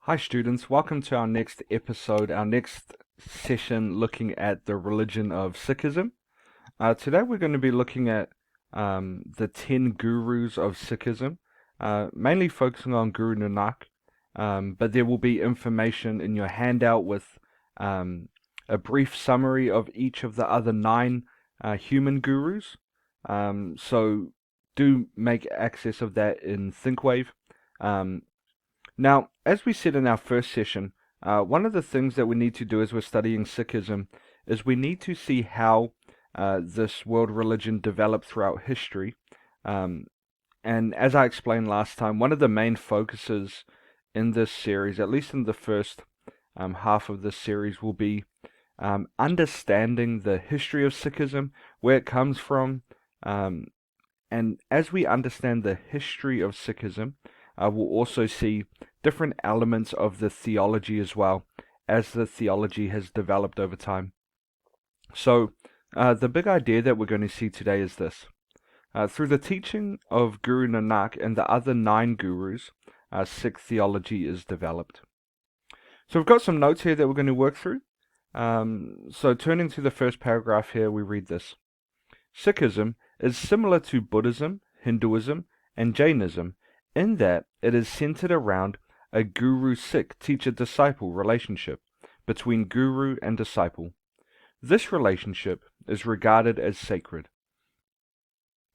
Hi students, welcome to our next episode, our next session looking at the religion of Sikhism. Today we're going to be looking at the 10 gurus of Sikhism, mainly focusing on Guru Nanak, but there will be information in your handout with a brief summary of each of the other 9 human gurus. So do make access of that in ThinkWave. Now, as we said in our first session, one of the things that we need to do as we're studying Sikhism is we need to see how this world religion developed throughout history. And as I explained last time, one of the main focuses in this series, at least in the first half of this series, will be understanding the history of Sikhism, where it comes from. And as we understand the history of Sikhism, we'll also see different elements of the theology as well, as the theology has developed over time. So, the big idea that we're going to see today is this. Through the teaching of Guru Nanak and the other 9 gurus, Sikh theology is developed. So we've got some notes here that we're going to work through. So turning to the first paragraph here, we read this. Sikhism is similar to Buddhism, Hinduism, and Jainism in that it is centered around a guru-Sikh teacher-disciple relationship between guru and disciple. This relationship is regarded as sacred.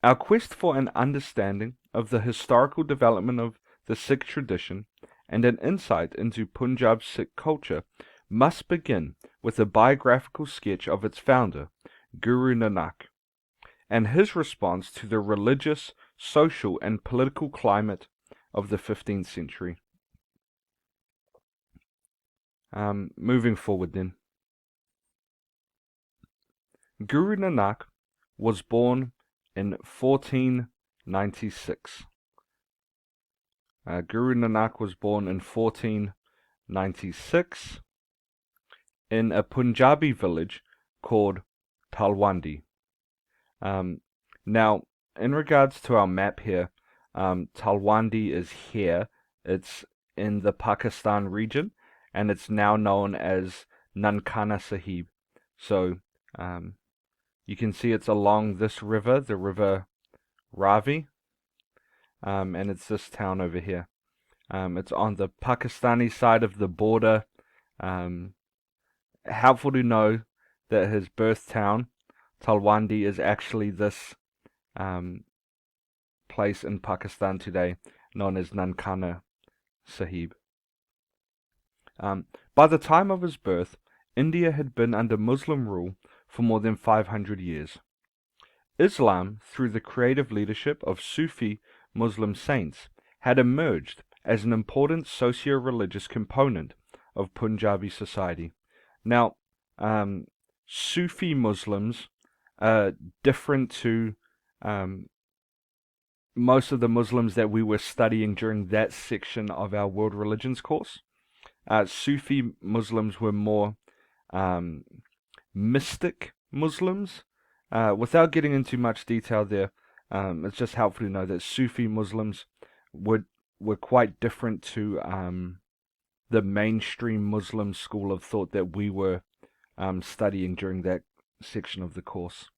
Our quest for an understanding of the historical development of the Sikh tradition and an insight into Punjab Sikh culture must begin with a biographical sketch of its founder, Guru Nanak, and his response to the religious, social, and political climate of the 15th century. Moving forward then. Guru Nanak was born in 1496. Guru Nanak was born in 1496 in a Punjabi village called Talwandi. Now, in regards to our map here, Talwandi is here. It's in the Pakistan region, and it's now known as Nankana Sahib. So, you can see it's along this river, the river Ravi, and it's this town over here. It's on the Pakistani side of the border. Helpful to know that his birth town, Talwandi, is actually this place in Pakistan today, known as Nankana Sahib. By the time of his birth, India had been under Muslim rule for more than 500 years. Islam, through the creative leadership of Sufi Muslim saints, had emerged as an important socio-religious component of Punjabi society. Now, Sufi Muslims are different to most of the Muslims that we were studying during that section of our world religions course. Sufi Muslims were more mystic Muslims. Without getting into much detail there, it's just helpful to know that Sufi Muslims were quite different to the mainstream Muslim school of thought that we were studying during that section of the course.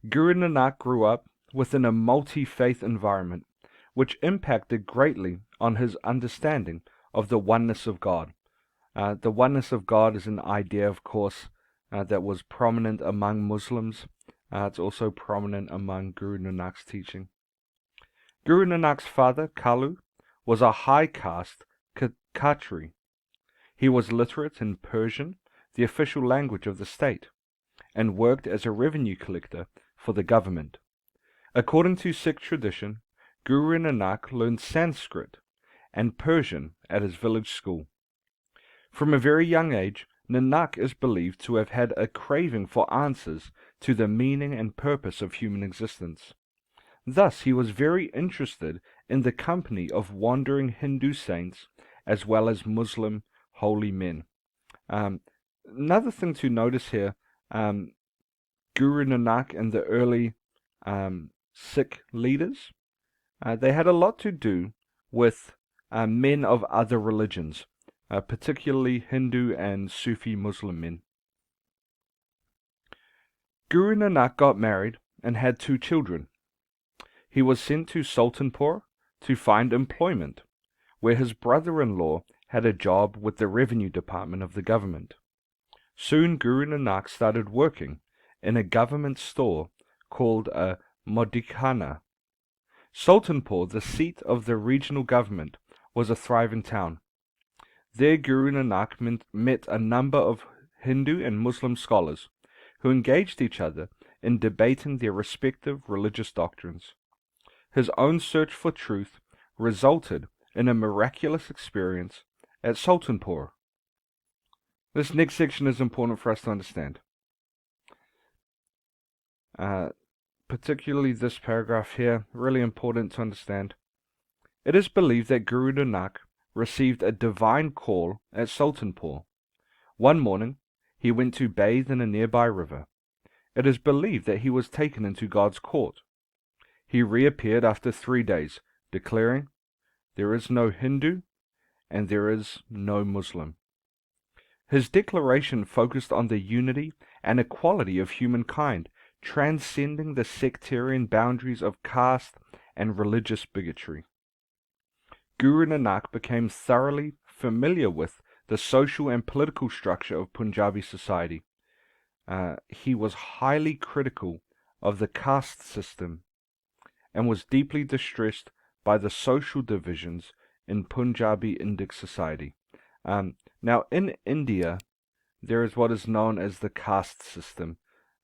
Guru Nanak grew up within a multi-faith environment, which impacted greatly on his understanding of the oneness of God. The oneness of God is an idea, of course, that was prominent among Muslims. It's also prominent among Guru Nanak's teaching. Guru Nanak's father, Kalu, was a high caste Khatri. He was literate in Persian, the official language of the state, and worked as a revenue collector for the government. According to Sikh tradition, Guru Nanak learned Sanskrit and Persian at his village school. From a very young age, Nanak is believed to have had a craving for answers to the meaning and purpose of human existence. Thus, he was very interested in the company of wandering Hindu saints as well as Muslim holy men. Another thing to notice here, Guru Nanak and the early Sikh leaders, they had a lot to do with men of other religions, particularly Hindu and Sufi Muslim men. Guru Nanak got married and had 2 children. He was sent to Sultanpur to find employment, where his brother-in-law had a job with the revenue department of the government. Soon Guru Nanak started working in a government store called a Modikhana. Sultanpur, the seat of the regional government, was a thriving town. There Guru Nanak met a number of Hindu and Muslim scholars who engaged each other in debating their respective religious doctrines. His own search for truth resulted in a miraculous experience at Sultanpur. This next section is important for us to understand. Particularly this paragraph here, really important to understand. It is believed that Guru Nanak received a divine call at Sultanpur. One morning, he went to bathe in a nearby river. It is believed that he was taken into God's court. He reappeared after 3 days, declaring, "There is no Hindu and there is no Muslim." His declaration focused on the unity and equality of humankind, transcending the sectarian boundaries of caste and religious bigotry. Guru Nanak became thoroughly familiar with the social and political structure of Punjabi society. He was highly critical of the caste system and was deeply distressed by the social divisions in Punjabi Indic society. Now, in India, there is what is known as the caste system.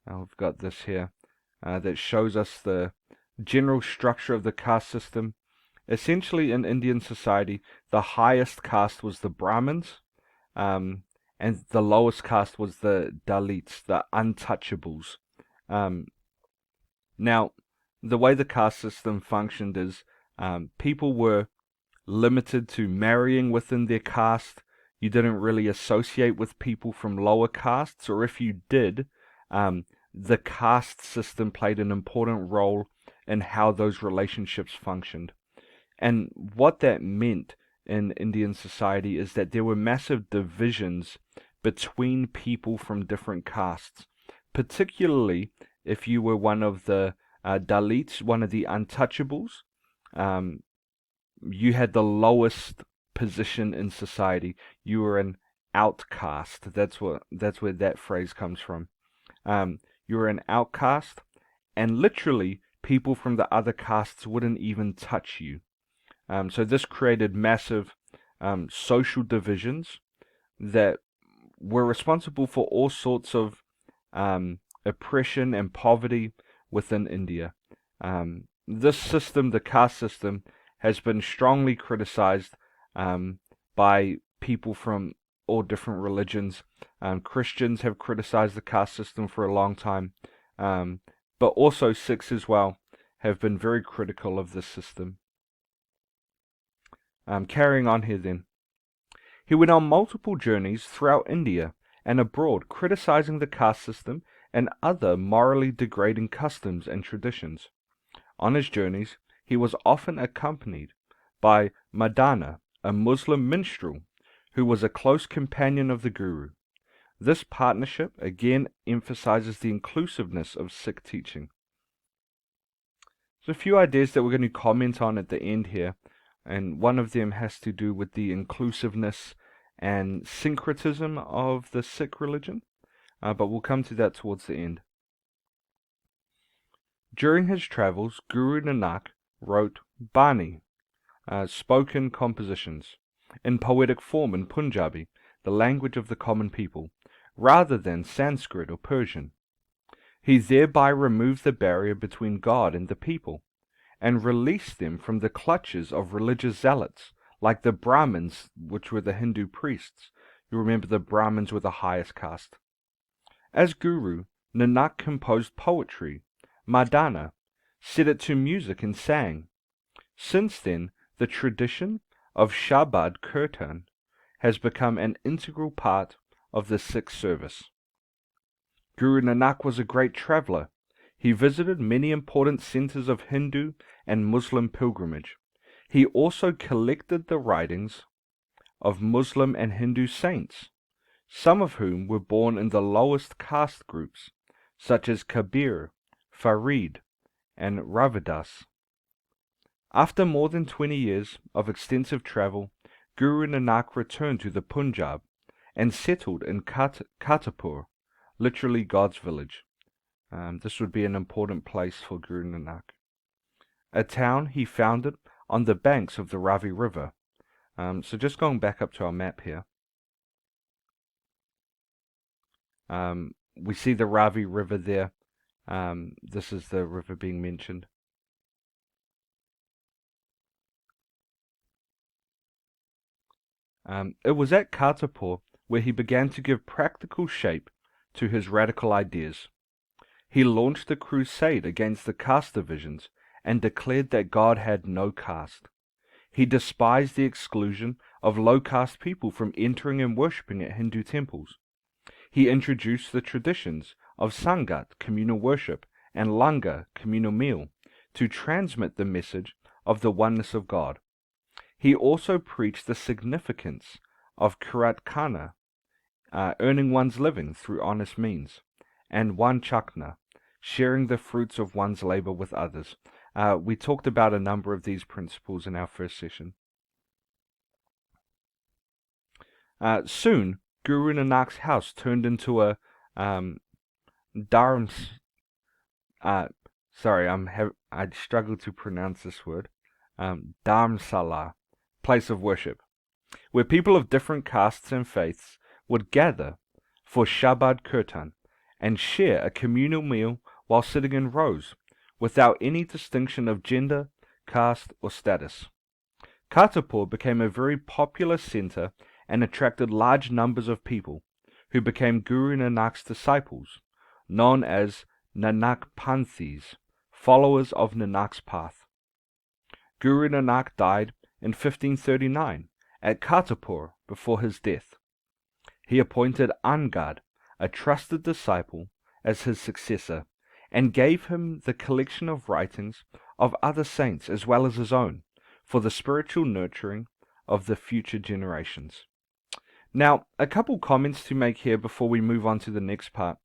We've got this here that shows us the general structure of the caste system. Essentially, in Indian society, the highest caste was the Brahmins, and the lowest caste was the Dalits, the untouchables. Now, the way the caste system functioned is people were limited to marrying within their caste. You didn't really associate with people from lower castes, or if you did, the caste system played an important role in how those relationships functioned. And what that meant in Indian society is that there were massive divisions between people from different castes, particularly if you were one of the Dalits, one of the untouchables. You had the lowest position in society. You were an outcast. That's where that phrase comes from. You were an outcast, and literally people from the other castes wouldn't even touch you. So this created massive social divisions that were responsible for all sorts of oppression and poverty within India. This system, the caste system, has been strongly criticized by people from all different religions. Christians have criticized the caste system for a long time, but also Sikhs as well have been very critical of this system. Carrying on here then. He went on multiple journeys throughout India and abroad, criticizing the caste system and other morally degrading customs and traditions. On his journeys, he was often accompanied by Madana, a Muslim minstrel, who was a close companion of the Guru. This partnership again emphasizes the inclusiveness of Sikh teaching. There's a few ideas that we're going to comment on at the end here, and one of them has to do with the inclusiveness and syncretism of the Sikh religion, but we'll come to that towards the end. During his travels, Guru Nanak wrote Bani, spoken compositions, in poetic form in Punjabi, the language of the common people, rather than Sanskrit or Persian. He thereby removed the barrier between God and the people, and released them from the clutches of religious zealots, like the Brahmins, which were the Hindu priests. You remember the Brahmins were the highest caste. As Guru, Nanak composed poetry, Madana, set it to music and sang. Since then, the tradition of Shabad Kirtan has become an integral part of the Sikh service. Guru Nanak was a great traveller. He visited many important centres of Hindu and Muslim pilgrimage. He also collected the writings of Muslim and Hindu saints, some of whom were born in the lowest caste groups, such as Kabir, Farid, and Ravidas. After more than 20 years of extensive travel, Guru Nanak returned to the Punjab and settled in Kartarpur, literally God's village. This would be an important place for Guru Nanak. A town he founded on the banks of the Ravi River. So just going back up to our map here. We see the Ravi River there. This is the river being mentioned. It was at Kartarpur where he began to give practical shape to his radical ideas. He launched a crusade against the caste divisions and declared that God had no caste. He despised the exclusion of low-caste people from entering and worshipping at Hindu temples. He introduced the traditions of Sangat, communal worship, and Langar, communal meal, to transmit the message of the oneness of God. He also preached the significance of Kirat Khana, earning one's living through honest means, and Wanchakna, sharing the fruits of one's labor with others. We talked about a number of these principles in our first session. Soon, Guru Nanak's house turned into a I struggle to pronounce this word. Dharmsala, place of worship, where people of different castes and faiths would gather for Shabad Kirtan and share a communal meal while sitting in rows, without any distinction of gender, caste, or status. Kartarpur became a very popular centre and attracted large numbers of people, who became Guru Nanak's disciples, known as Nanak Panthis, followers of Nanak's path. Guru Nanak died in 1539 at Kartarpur before his death. He appointed Angad, a trusted disciple, as his successor, and gave him the collection of writings of other saints as well as his own, for the spiritual nurturing of the future generations. Now, a couple comments to make here before we move on to the next part.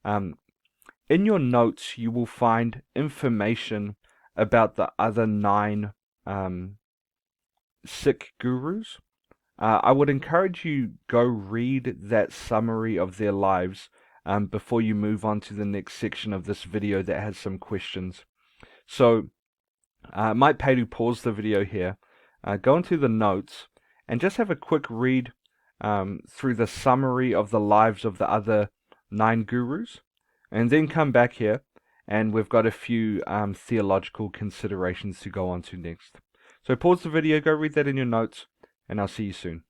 In your notes, you will find information about the other 9 Sikh gurus. I would encourage you go read that summary of their lives before you move on to the next section of this video that has some questions. So I might pay to pause the video here, go into the notes, and just have a quick read through the summary of the lives of the other 9 gurus, and then come back here, and we've got a few theological considerations to go on to next. So pause the video, go read that in your notes, and I'll see you soon.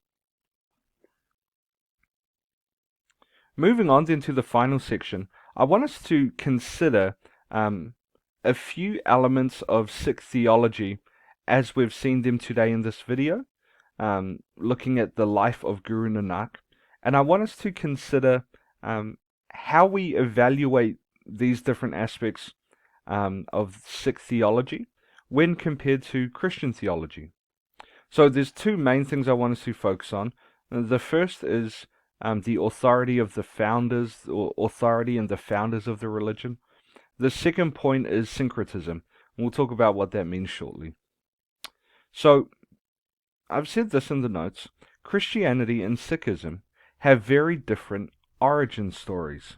Moving on then to the final section, I want us to consider a few elements of Sikh theology as we've seen them today in this video, looking at the life of Guru Nanak, and I want us to consider how we evaluate these different aspects of Sikh theology when compared to Christian theology. So there's 2 main things I want us to focus on. The first is the authority of the founders, or authority and the founders of the religion. The second point is syncretism. We'll talk about what that means shortly. So, I've said this in the notes. Christianity and Sikhism have very different origin stories.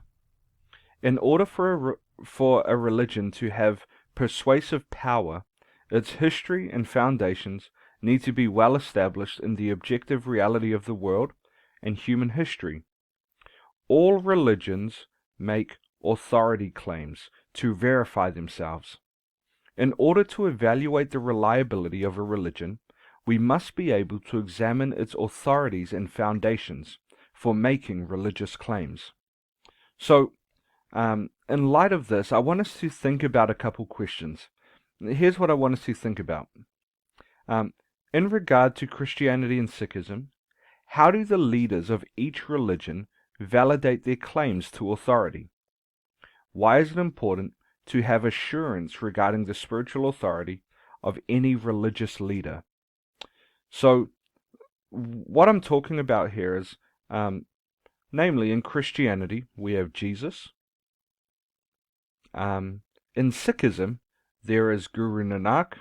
In order for a religion to have persuasive power, its history and foundations need to be well established in the objective reality of the world and human history. All religions make authority claims to verify themselves. In order to evaluate the reliability of a religion, we must be able to examine its authorities and foundations for making religious claims. So, in light of this, I want us to think about a couple questions. Here's what I want us to think about. In regard to Christianity and Sikhism, how do the leaders of each religion validate their claims to authority? Why is it important to have assurance regarding the spiritual authority of any religious leader. So what I'm talking about here is, namely in Christianity, we have Jesus. In Sikhism, there is Guru Nanak,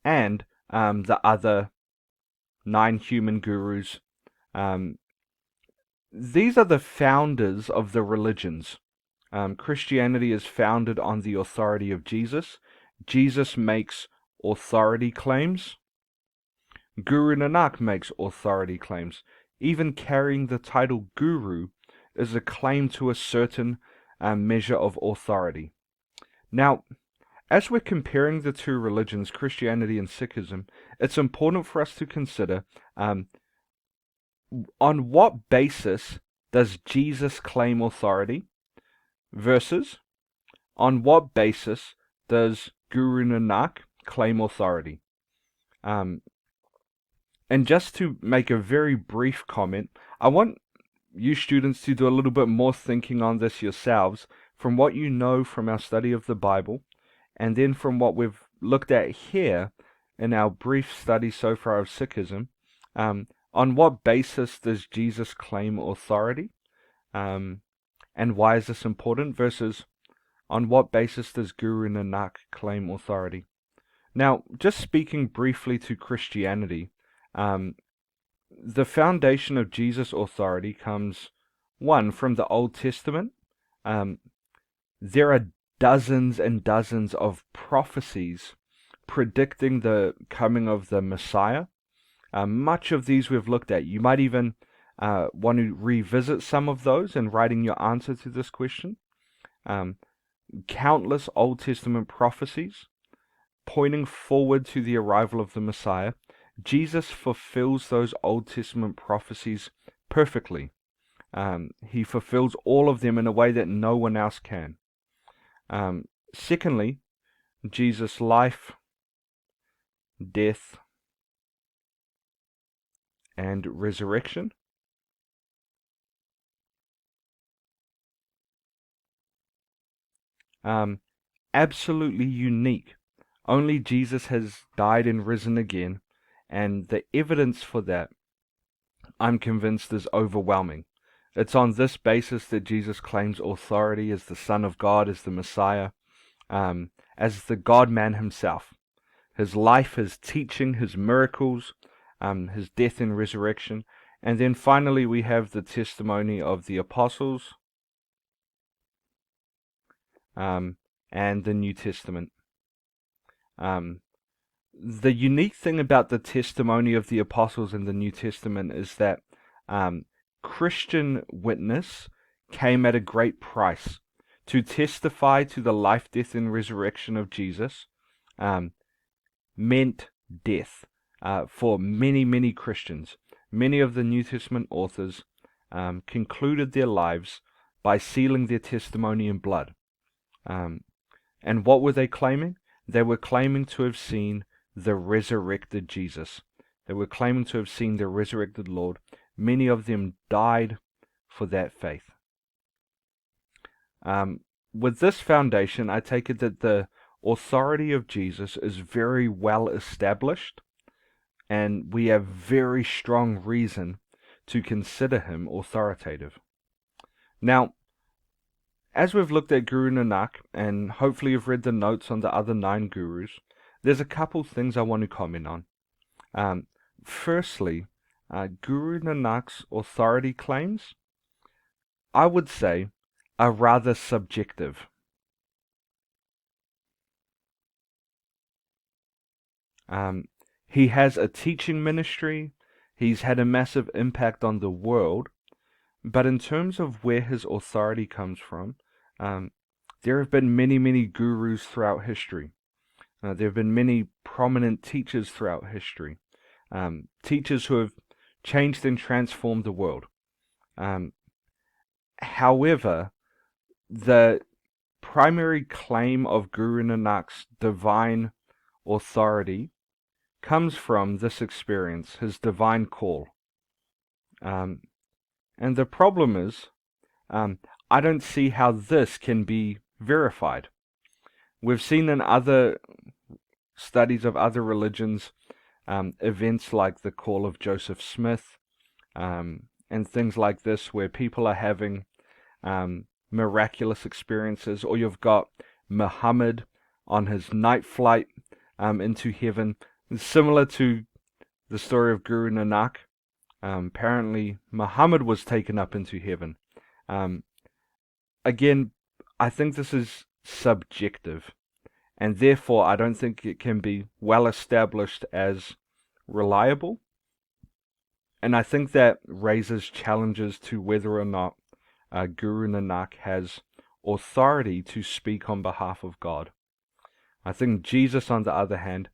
and the other 9 human gurus. These are the founders of the religions. Christianity is founded on the authority of Jesus. Jesus makes authority claims. Guru Nanak makes authority claims. Even carrying the title Guru is a claim to a certain measure of authority. Now, as we're comparing the two religions, Christianity and Sikhism, it's important for us to consider on what basis does Jesus claim authority versus on what basis does Guru Nanak claim authority. And just to make a very brief comment, I want you students to do a little bit more thinking on this yourselves from what you know from our study of the Bible, and then from what we've looked at here in our brief study so far of Sikhism. On what basis does Jesus claim authority? And why is this important? Versus on what basis does Guru Nanak claim authority? Now, just speaking briefly to Christianity, the foundation of Jesus' authority comes, one, from the Old Testament. There are dozens and dozens of prophecies predicting the coming of the Messiah. Much of these we've looked at. You might even want to revisit some of those in writing your answer to this question. Countless Old Testament prophecies pointing forward to the arrival of the Messiah. Jesus fulfills those Old Testament prophecies perfectly. He fulfills all of them in a way that no one else can. Secondly, Jesus' life, death, and resurrection. Absolutely unique. Only Jesus has died and risen again, and the evidence for that, I'm convinced, is overwhelming. It's on this basis that Jesus claims authority as the Son of God, as the Messiah, as the God-man himself. His life, his teaching, his miracles, his death and resurrection. And then finally we have the testimony of the apostles and the New Testament. The unique thing about the testimony of the apostles in the New Testament is that Christian witness came at a great price. To testify to the life, death, and resurrection of Jesus meant death for many, many Christians. Many of the New Testament authors concluded their lives by sealing their testimony in blood. And what were they claiming? They were claiming to have seen the resurrected Jesus. They were claiming to have seen the resurrected Lord. Many of them died for that faith. With this foundation, I take it that the authority of Jesus is very well established, and we have very strong reason to consider him authoritative. Now, as we've looked at Guru Nanak, and hopefully you've read the notes on the other 9 gurus, there's a couple things I want to comment on. Firstly, Guru Nanak's authority claims, I would say, are rather subjective. He has a teaching ministry, he's had a massive impact on the world, but in terms of where his authority comes from, there have been many, many gurus throughout history. There have been many prominent teachers throughout history. Teachers who have changed and transformed the world. However, the primary claim of Guru Nanak's divine authority comes from this experience, his divine call. And the problem is, I don't see how this can be verified. We've seen in other studies of other religions events like the call of Joseph Smith, and things like this where people are having miraculous experiences, or you've got Muhammad on his night flight into heaven, similar to the story of Guru Nanak. Apparently, Muhammad was taken up into heaven. Again, I think this is subjective, and therefore I don't think it can be well established as reliable. And I think that raises challenges to whether or not Guru Nanak has authority to speak on behalf of God. I think Jesus, on the other hand,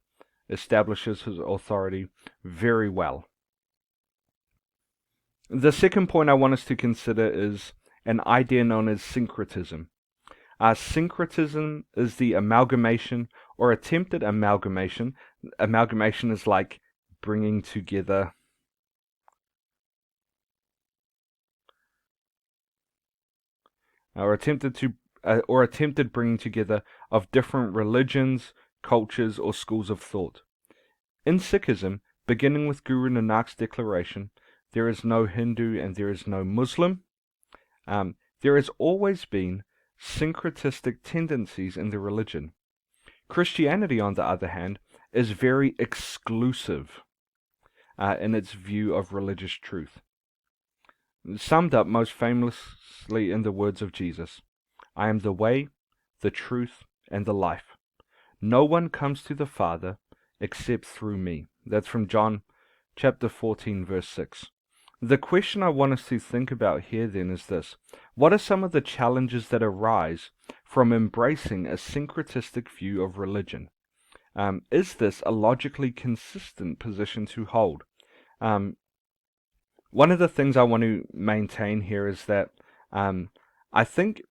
establishes his authority very well. The second point I want us to consider is an idea known as syncretism. Syncretism is the amalgamation or attempted amalgamation. Amalgamation is like bringing together or attempted bringing together of different religions, cultures, or schools of thought. In Sikhism, beginning with Guru Nanak's declaration, there is no Hindu and there is no Muslim. There has always been syncretistic tendencies in the religion. Christianity, on the other hand, is very exclusive in its view of religious truth. Summed up most famously in the words of Jesus, "I am the way, the truth, and the life. No one comes to the Father except through me." That's from John chapter 14, verse 6. The question I want us to think about here then is this: what are some of the challenges that arise from embracing a syncretistic view of religion? Is this a logically consistent position to hold? One of the things I want to maintain here is that I think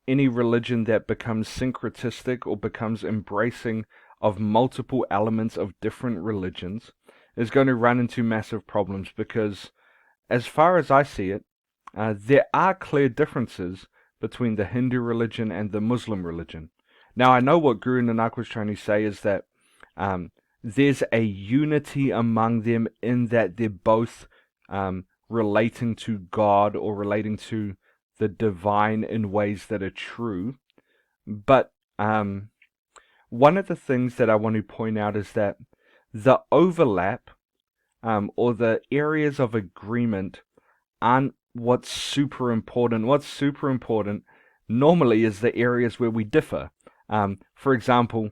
any religion that becomes syncretistic or becomes embracing of multiple elements of different religions is going to run into massive problems, because as far as I see it, there are clear differences between the Hindu religion and the Muslim religion. Now, I know what Guru Nanak was trying to say is that there's a unity among them in that they're both relating to God or relating to the divine in ways that are true. But one of the things that I want to point out is that the overlap or the areas of agreement aren't what's super important. What's super important normally is the areas where we differ. For example,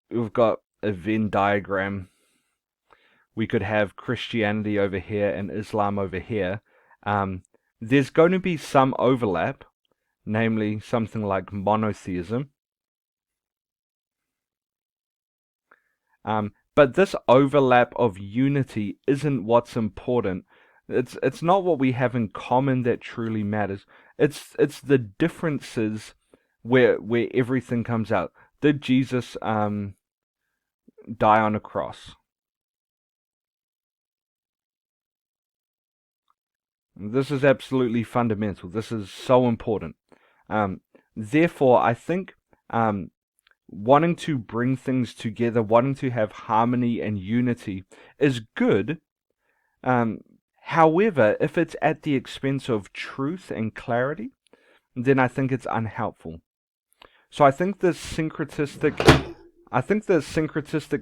we've got a Venn diagram. We could have Christianity over here and Islam over here. There's going to be some overlap, namely something like monotheism. But this overlap of unity isn't what's important. It's not what we have in common that truly matters. It's the differences where everything comes out. Did Jesus die on a cross? This is absolutely fundamental. This is so important. Therefore, I think wanting to bring things together, wanting to have harmony and unity is good. However, if it's at the expense of truth and clarity, then I think it's unhelpful. So I think the syncretistic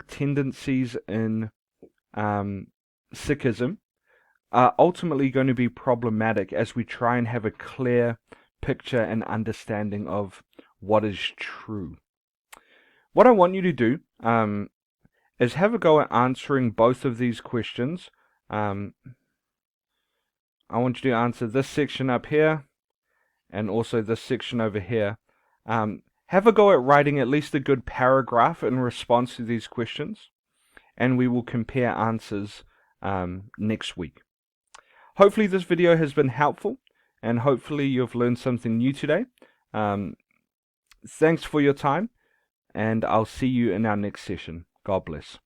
tendencies in Sikhism are ultimately going to be problematic as we try and have a clear picture and understanding of what is true. What I want you to do is have a go at answering both of these questions. I want you to answer this section up here and also this section over here. Have a go at writing at least a good paragraph in response to these questions, and we will compare answers next week. Hopefully this video has been helpful, and hopefully you've learned something new today. Thanks for your time, and I'll see you in our next session. God bless.